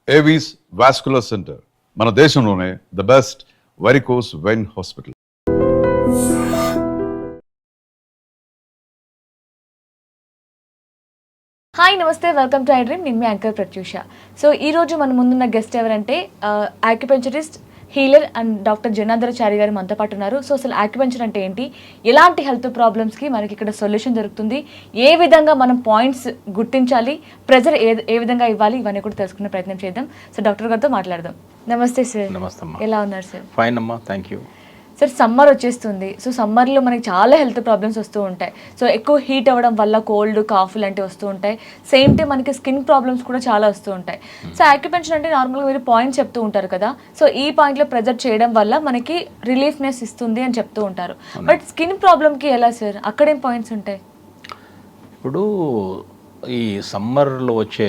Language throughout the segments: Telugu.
ఏవీస్ వాస్కులర్ సెంటర్ మన దేశంలోనే the best varicose vein hospital. Hi నమస్తే, వెల్కమ్ టు ఐ డ్రీమ్. నేను మీ యాంకర్ ప్రత్యూష. సో ఈ రోజు మన ముందున్న గెస్ట్ ఎవరంటే ఆక్యుపెంచరిస్ట్, హీలర్ అండ్ డాక్టర్ జనార్దనాచారి గారు మనతో పాటు ఉన్నారు. సో అసలు ఆక్యుపెంచర్ అంటే ఏంటి, ఎలాంటి హెల్త్ ప్రాబ్లమ్స్కి మనకి ఇక్కడ సొల్యూషన్ దొరుకుతుంది, ఏ విధంగా మనం పాయింట్స్ గుర్తించాలి, ప్రెజర్ ఏ విధంగా ఇవ్వాలి, ఇవన్నీ కూడా తెలుసుకునే ప్రయత్నం చేద్దాం. సో డాక్టర్ గారితో మాట్లాడదాం. నమస్తే సార్. నమస్తే అమ్మా. ఎలా ఉన్నారు సార్? ఫైన్ అమ్మా, థ్యాంక్ యూ. సార్ సమ్మర్ వచ్చేస్తుంది. సో సమ్మర్లో మనకి చాలా హెల్త్ ప్రాబ్లమ్స్ వస్తూ ఉంటాయి. సో ఎక్కువ హీట్ అవ్వడం వల్ల కోల్డ్, కాఫ్ లాంటివి వస్తూ ఉంటాయి. సేమ్ టైం మనకి స్కిన్ ప్రాబ్లమ్స్ కూడా చాలా వస్తూ ఉంటాయి. సో ఆక్యుపెంచర్ అంటే నార్మల్గా మీరు పాయింట్స్ చెప్తూ ఉంటారు కదా, సో ఈ పాయింట్లో ప్రెజర్ చేయడం వల్ల మనకి రిలీఫ్నెస్ ఇస్తుంది అని చెప్తూ ఉంటారు. బట్ స్కిన్ ప్రాబ్లమ్కి ఎలా సార్, అక్కడేం పాయింట్స్ ఉంటాయి? ఇప్పుడు ఈ సమ్మర్లో వచ్చే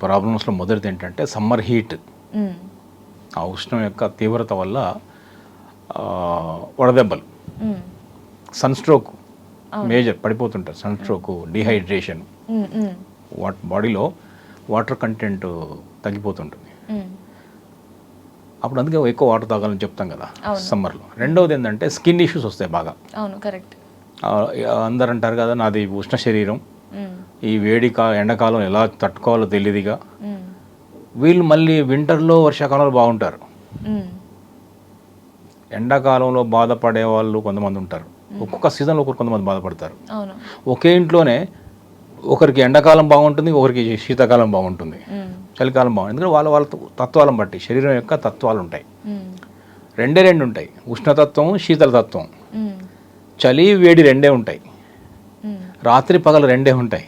ప్రాబ్లమ్స్లో మొదటిది ఏంటంటే సమ్మర్ హీట్. ఆ ఉష్ణం యొక్క తీవ్రత వల్ల వడదెబ్బలు, సన్ స్ట్రోక్ మేజర్ పడిపోతుంటారు. సన్ స్ట్రోక్, డిహైడ్రేషన్, బాడీలో వాటర్ కంటెంట్ తగ్గిపోతుంటుంది. అప్పుడు అందుకే ఎక్కువ వాటర్ తాగాలని చెప్తాం కదా సమ్మర్లో. రెండవది ఏంటంటే స్కిన్ ఇష్యూస్ వస్తాయి బాగా. అందరు అంటారు కదా, నాది ఉష్ణ శరీరం, ఈ ఎండాకాలం ఎలా తట్టుకోవాలో తెలియదుగా. వీళ్ళు మళ్ళీ వింటర్లో, వర్షాకాలంలో బాగుంటారు. ఎండాకాలంలో బాధపడే వాళ్ళు కొంతమంది ఉంటారు, ఒక్కొక్క సీజన్లో కొంతమంది బాధపడతారు. ఒకే ఇంట్లోనే ఒకరికి ఎండాకాలం బాగుంటుంది, ఒకరికి శీతాకాలం బాగుంటుంది, చలికాలం బాగుంటుంది. ఎందుకంటే వాళ్ళ తత్వాలను బట్టి శరీరం యొక్క తత్వాలు ఉంటాయి. రెండు ఉంటాయి, ఉష్ణతత్వం, శీతలతత్వం. చలి వేడి రెండే ఉంటాయి, రాత్రి పగలు రెండే ఉంటాయి,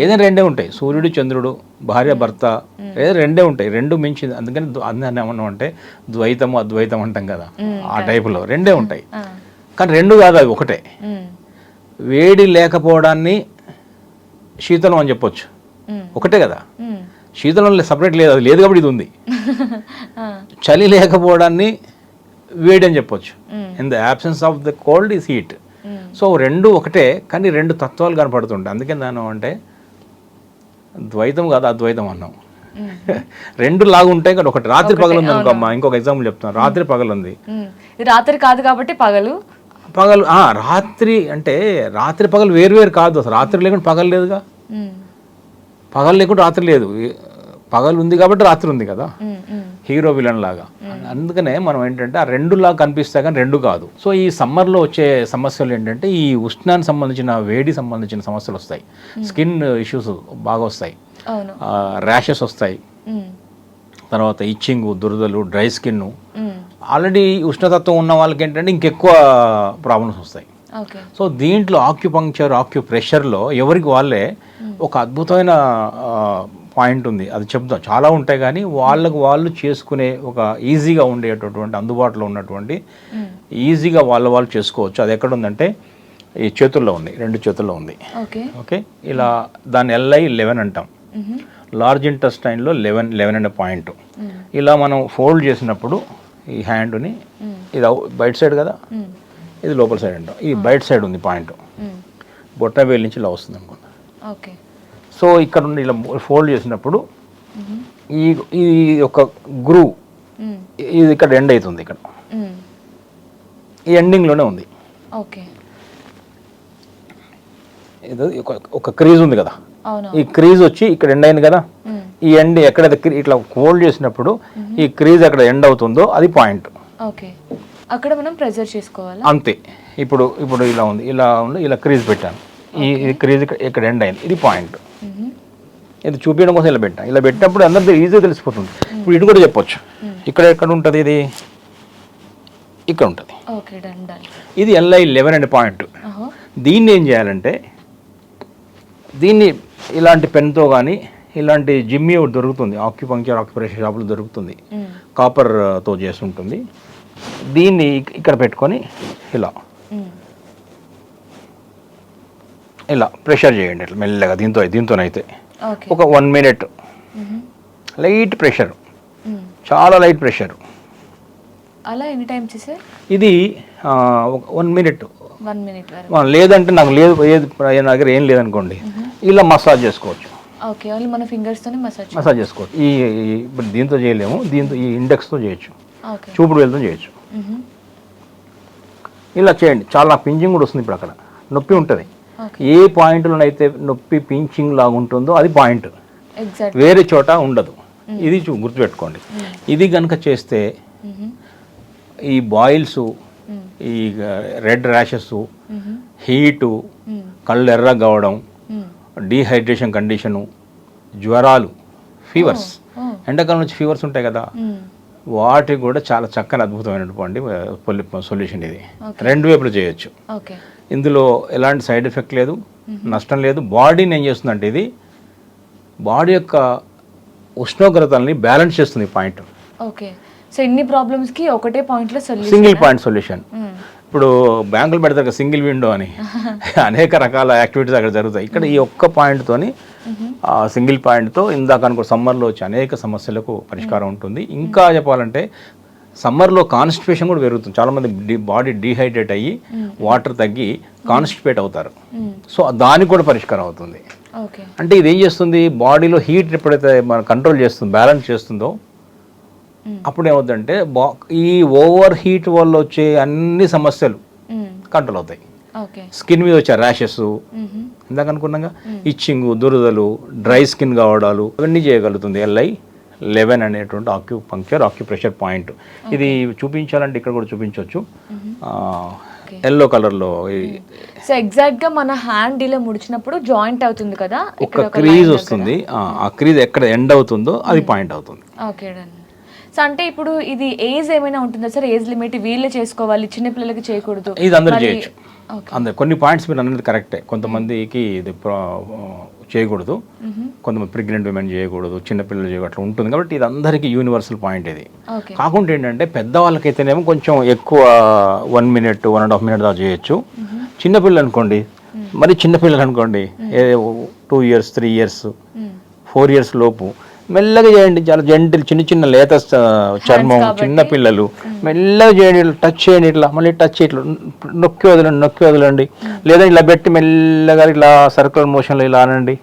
ఏదైనా రెండే ఉంటాయి. సూర్యుడు, చంద్రుడు, భార్య, భర్త, ఏదైనా రెండే ఉంటాయి. రెండు మించింది. అందుకని అందరిని ఏమన్నా అంటే ద్వైతము అద్వైతం అంటాం కదా, ఆ టైపులో రెండే ఉంటాయి. కానీ రెండు కాదు, అవి ఒకటే. వేడి లేకపోవడాన్ని శీతలం అని చెప్పొచ్చు, ఒకటే కదా. శీతలం సపరేట్ లేదు, అది లేదు కాబట్టి ఇది ఉంది. చలి లేకపోవడాన్ని వేడి అని చెప్పొచ్చు. In the absence of the cold is heat. So రెండు ఒకటే, కానీ రెండు తత్వాలు కనపడుతుంటాయి. అందుకని దాని అంటే ద్వైతం కాదు, అద్వైతం అన్నాం. రెండు లాగా ఉంటాయి కానీ ఒకటి. రాత్రి పగలు ఉంది అనుకో అమ్మా, ఇంకొక ఎగ్జాంపుల్ చెప్తాను. రాత్రి పగలు ఉంది, రాత్రి కాదు కాబట్టి పగలు. రాత్రి అంటే రాత్రి పగలు వేరు కాదు. అసలు రాత్రి లేకుండా పగలు లేదుగా, పగలు లేకుండా రాత్రి లేదు. పగలు ఉంది కాబట్టి రాత్రి ఉంది కదా, హీరో విలన్ లాగా. అందుకనే మనం ఏంటంటే ఆ రెండులాగా కనిపిస్తాయి కానీ రెండు కాదు. సో ఈ సమ్మర్లో వచ్చే సమస్యలు ఏంటంటే ఈ ఉష్ణానికి సంబంధించిన, వేడి సంబంధించిన సమస్యలు వస్తాయి. స్కిన్ ఇష్యూస్ బాగా వస్తాయి, ర్యాషెస్ వస్తాయి, తర్వాత ఇచ్చింగ్, దురదలు, డ్రై స్కిన్. ఆల్రెడీ ఉష్ణతత్వం ఉన్న వాళ్ళకి ఏంటంటే ఇంకెక్కువ ప్రాబ్లమ్స్ వస్తాయి. సో దీంట్లో ఆక్యుప్రెషర్లో ఎవరికి వాళ్ళే ఒక అద్భుతమైన పాయింట్ ఉంది, అది చెప్తాం. చాలా ఉంటాయి కానీ వాళ్ళకు వాళ్ళు చేసుకునే ఒక ఈజీగా ఉండేటటువంటి, అందుబాటులో ఉన్నటువంటి, ఈజీగా వాళ్ళు చేసుకోవచ్చు. అది ఎక్కడ ఉందంటే ఈ చేతుల్లో ఉంది, రెండు చేతుల్లో ఉంది. ఓకే, ఇలా దాన్ని LI11 అంటాం. లార్జ్ ఇంటెస్టైన్లో 11 అనే పాయింట్. ఇలా మనం ఫోల్డ్ చేసినప్పుడు ఈ హ్యాండ్ని, ఇది బయట సైడ్ కదా, ఇది లోపల సైడ్ అంటాం. ఈ బయట సైడ్ ఉంది పాయింట్, బొట్ట వేలు నుంచి ఇలా వస్తుంది అనుకుందాం. సో ఇక్కడ నుండి ఇలా ఫోల్డ్ చేసినప్పుడు ఈ ఒక గ్రూవ్ ఇది ఇక్కడ ఎండ్ అవుతుంది. ఇక్కడ ఈ ఎండింగ్లోనే ఉంది. ఇది ఒక క్రీజ్ ఉంది కదా, ఈ క్రీజ్ వచ్చి ఇక్కడ ఎండ్ అయింది కదా. ఈ ఎండ్ ఎక్కడైతే ఇట్లా ఫోల్డ్ చేసినప్పుడు ఈ క్రీజ్ ఎక్కడ ఎండ్ అవుతుందో అది పాయింట్. అక్కడ మనం ప్రెజర్ చేసుకోవాలి అంతే. ఇప్పుడు ఇలా ఉంది, ఇలా క్రీజ్ పెట్టాను. ఈ క్రీజ్ ఇక్కడ ఎండ్ అయింది, ఇది పాయింట్. ఇది చూపించడం కోసం ఇలా పెట్టాను. ఇలా పెట్టినప్పుడు అందరికీ ఈజీగా తెలిసిపోతుంది. ఇప్పుడు ఇటు కూడా చెప్పొచ్చు, ఇక్కడ ఎక్కడ ఉంటుంది, ఇది ఇక్కడ ఉంటుంది. ఇది LI11 అనే పాయింట్. దీన్ని ఏం చేయాలంటే, దీన్ని ఇలాంటి పెన్తో కానీ, ఇలాంటి జిమ్మి ఒకటి దొరుకుతుంది, ఆక్యుప్రెషర్ షాపులో దొరుకుతుంది, కాపర్తో చేసి ఉంటుంది. దీన్ని ఇక్కడ పెట్టుకొని ఇలా ప్రెషర్ చేయండి, ఇట్లా మెల్లగా. దీంతోనైతే ఒక 1 minute లైట్ ప్రెషర్, చాలా లైట్ ప్రెషర్. అలా ఎన్ని టైం చేసే? ఇది 1 minute. లేదంటే నాకు లేదు, నా దగ్గర ఏం లేదనుకోండి, ఇలా మసాజ్ చేసుకోవచ్చు. ఓకే, ఓన్లీ మన ఫింగర్స్తోనే మసాజ్. మసాజ్ చేసుకోవచ్చు. ఇప్పుడు దీంతో చేయలేము, దీంతో ఈ ఇండెక్స్తో చేయొచ్చు, ఓకే. చూపుడు వేలుతో చేయొచ్చు. ఇలా చేయండి, చాలా పించింగ్ కూడా వస్తుంది. ఇప్పుడు అక్కడ నొప్పి ఉంటుంది, ఏ పాయింట్లోనైతే నొప్పి పించింగ్ లాగా ఉంటుందో అది పాయింట్, ఎగ్జాక్ట్ వేరే చోట ఉండదు. ఇది గుర్తుపెట్టుకోండి. ఇది కనుక చేస్తే ఈ బాయిల్స్, ఈ రెడ్ ర్యాషెస్, హీటు, కళ్ళు ఎర్రగా కావడం, డీహైడ్రేషన్ కండిషను, జ్వరాలు, ఫీవర్స్, ఎండాకాలం నుంచి ఫీవర్స్ ఉంటాయి కదా, వాటికి కూడా చాలా చక్కని అద్భుతమైనటువంటి సొల్యూషన్ ఇది. రెండు వైపులు చేయొచ్చు. ఓకే. ఇందులో ఎలాంటి సైడ్ ఎఫెక్ట్ లేదు, నష్టం లేదు. బాడీని ఏం చేస్తుందంటే ఇది బాడీ యొక్క ఉష్ణోగ్రతల్ని బ్యాలెన్స్ చేస్తుంది పాయింట్. ఓకే. సో ఇన్ని ప్రాబ్లమ్స్కి ఒకటే పాయింట్లో సొల్యూషన్, సింగిల్ పాయింట్ సొల్యూషన్. ఇప్పుడు బ్యాంకులు పెడతారు కదా సింగిల్ విండో అని, అనేక రకాల యాక్టివిటీస్ అక్కడ జరుగుతాయి. ఇక్కడ ఈ ఒక్క పాయింట్తోని, సింగిల్ పాయింట్తో ఇందాక అనుకో సమ్మర్లో వచ్చే అనేక సమస్యలకు పరిష్కారం ఉంటుంది. ఇంకా చెప్పాలంటే సమ్మర్లో కాన్స్టిపేషన్ కూడా పెరుగుతుంది. చాలామంది బాడీ డీహైడ్రేట్ అయ్యి వాటర్ తగ్గి కాన్స్టిపేట్ అవుతారు. సో దానికి కూడా పరిష్కారం అవుతుంది. అంటే ఇది ఏం చేస్తుంది, బాడీలో హీట్ ఎప్పుడైతే మనం కంట్రోల్ చేస్తుందో, బ్యాలెన్స్ చేస్తుందో, అప్పుడు ఏమవుతుందంటే ఈ ఓవర్ హీట్ వల్ల వచ్చే అన్ని సమస్యలు కంట్రోల్ అవుతాయి. స్కిన్ మీద వచ్చే ర్యాషెస్, ఇందాక అనుకున్నాగా ఇచ్చింగ్, దురదలు, డ్రై స్కిన్ కావడాలు, అవన్నీ చేయగలుగుతుంది LI11 అనేటువంటి ఆక్యుప్రెషర్ పాయింట్. ఇది చూపించాలంటే ఇక్కడ కూడా చూపించవచ్చు, ఎల్లో కలర్లో. సో ఎగ్జాక్ట్ గా మన హ్యాండ్ ఇలా ముడిచినప్పుడు జాయింట్ అవుతుంది కదా, ఒక క్రీజ్ వస్తుంది. ఆ క్రీజ్ ఎక్కడ ఎండ్ అవుతుందో అది పాయింట్ అవుతుంది. Okay done. సో అంటే ఇప్పుడు ఇది ఏజ్ ఏమైనా ఉంటుందా సార్? ఏజ్ లిమిట్ వీళ్ళే చేసుకోవాలి, చిన్నపిల్లలకి చేయకూడదు? ఇది అందరూ చేయొచ్చు. అందరు కొన్ని పాయింట్స్ మీరు అన్నది కరెక్టే. కొంతమందికి ఇది చేయకూడదు, కొంతమంది ప్రెగ్నెంట్ విమెన్ చేయకూడదు, చిన్నపిల్లలు చేయకూడదు, అట్లా ఉంటుంది. కాబట్టి ఇది అందరికీ యూనివర్సల్ పాయింట్ ఇది. కాకుండా ఏంటంటే పెద్దవాళ్ళకైతేనేమో కొంచెం ఎక్కువ 1 minute 1.5 minutes దాకా చేయొచ్చు. చిన్నపిల్లలు అనుకోండి, మరి చిన్నపిల్లలు అనుకోండి 2 years 3 years 4 years లోపు మెల్లగా చేయండి. చాలా జెంటిల్, చిన్న చిన్న లేత చర్మం, చిన్న పిల్లలు మెల్లగా చేయండి. టచ్ చేయండి, ఇట్లా మళ్ళీ టచ్ ఇట్లా నొక్కి వదలండి. లేదా ఇలా పెట్టి మెల్లగా ఇట్లా సర్కులర్ మోషన్లో ఇలా అనండి.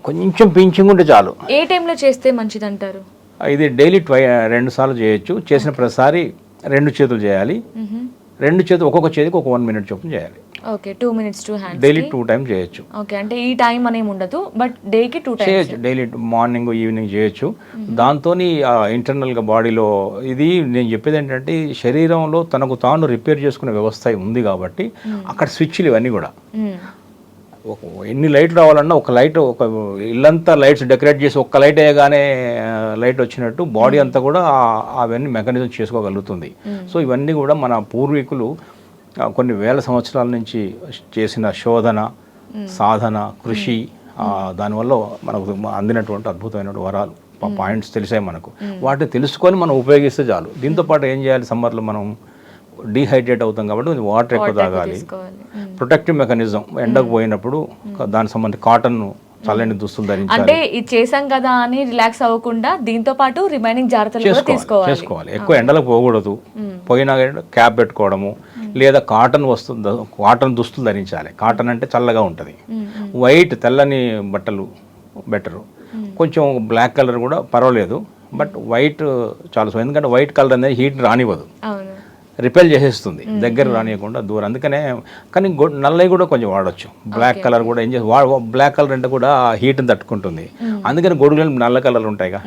కొంచెం పించింగ్ ఉంటే చాలు. ఏ టైంలో చేస్తే మంచిది అంటారు? ఇది డైలీ 2 సార్లు చేయొచ్చు. చేసిన ప్రతిసారి 2 చేతులు చేయాలి. 2 చేతులు ఒక్కొక్క చేతికి ఒక 1 minute చొప్పున చేయాలి. Okay, 2 minutes 2 hands. Daily 2 times చేయొచ్చు. ఓకే, అంటే ఈ టైం అనేమి ఉండదు, బట్ డేకి 2 times చేయొచ్చు. డైలీ మార్నింగ్ ఈవినింగ్ చేయొచ్చు. దాంతో ఇంటర్నల్గా బాడీలో ఇది నేను చెప్పేది ఏంటంటే శరీరంలో తనకు తాను రిపేర్ చేసుకునే వ్యవస్థ ఉంది కాబట్టి అక్కడ స్విచ్లు ఇవన్నీ కూడా ఎన్ని లైట్లు రావాలన్నా ఒక లైట్, ఒక ఇల్లంతా లైట్స్ డెకరేట్ చేసి ఒక్క లైట్ వేయగానే లైట్ వచ్చినట్టు బాడీ అంతా కూడా అవన్నీ మెకానిజం చేసుకోగలుగుతుంది. సో ఇవన్నీ కూడా మన పూర్వీకులు కొన్ని వేల సంవత్సరాల నుంచి చేసిన శోధన, సాధన, కృషి, దానివల్ల మనకు అందినటువంటి అద్భుతమైన వరాలు, పాయింట్స్ తెలిసాయి మనకు. వాటిని తెలుసుకొని మనం ఉపయోగిస్తే చాలు. దీంతోపాటు ఏం చేయాలి, సమ్మర్లో మనం డీహైడ్రేట్ అవుతాం కాబట్టి వాటర్ ఎక్కువ తాగాలి. ప్రొటెక్టివ్ మెకానిజం, ఎండకు పోయినప్పుడు దానికి సంబంధించి కాటన్ చల్లని దుస్తులు ధరించాలి. అంటే ఇది చేసాం కదా అని రిలాక్స్ అవ్వకుండా దీంతో పాటు రిమైనింగ్ జాగ్రత్తలు కూడా చేసుకోవాలి. ఎక్కువ ఎండలకు పోకూడదు. పోయినా క్యాప్ పెట్టుకోవడము, లేదా కాటన్ దుస్తులు ధరించాలి. కాటన్ అంటే చల్లగా ఉంటుంది. వైట్ తెల్లని బట్టలు బెటరు. కొంచెం బ్లాక్ కలర్ కూడా పర్వాలేదు, బట్ వైట్ చాలా. ఎందుకంటే వైట్ కలర్ అనేది హీట్ రానివ్వదు, రిపెల్ చేసేస్తుంది, దగ్గర రానియకుండా దూరం. అందుకనే కానీ నల్లవి కూడా కొంచెం వాడచ్చు. బ్లాక్ కలర్ కూడా ఏం చేసి బ్లాక్ కలర్ అంటే కూడా హీట్ని తట్టుకుంటుంది. అందుకని గొడుగులు నల్ల కలర్ ఉంటాయిగా.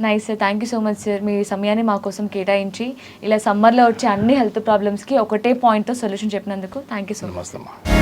Nice sir, thank you so much sir. మీ సమయాన్ని మా కోసం కేటాయించి ఇలా సమ్మర్లో వచ్చే అన్ని హెల్త్ ప్రాబ్లమ్స్కి ఒకటే పాయింట్తో సొల్యూషన్ చెప్పినందుకు థ్యాంక్ యూ సో మచ్.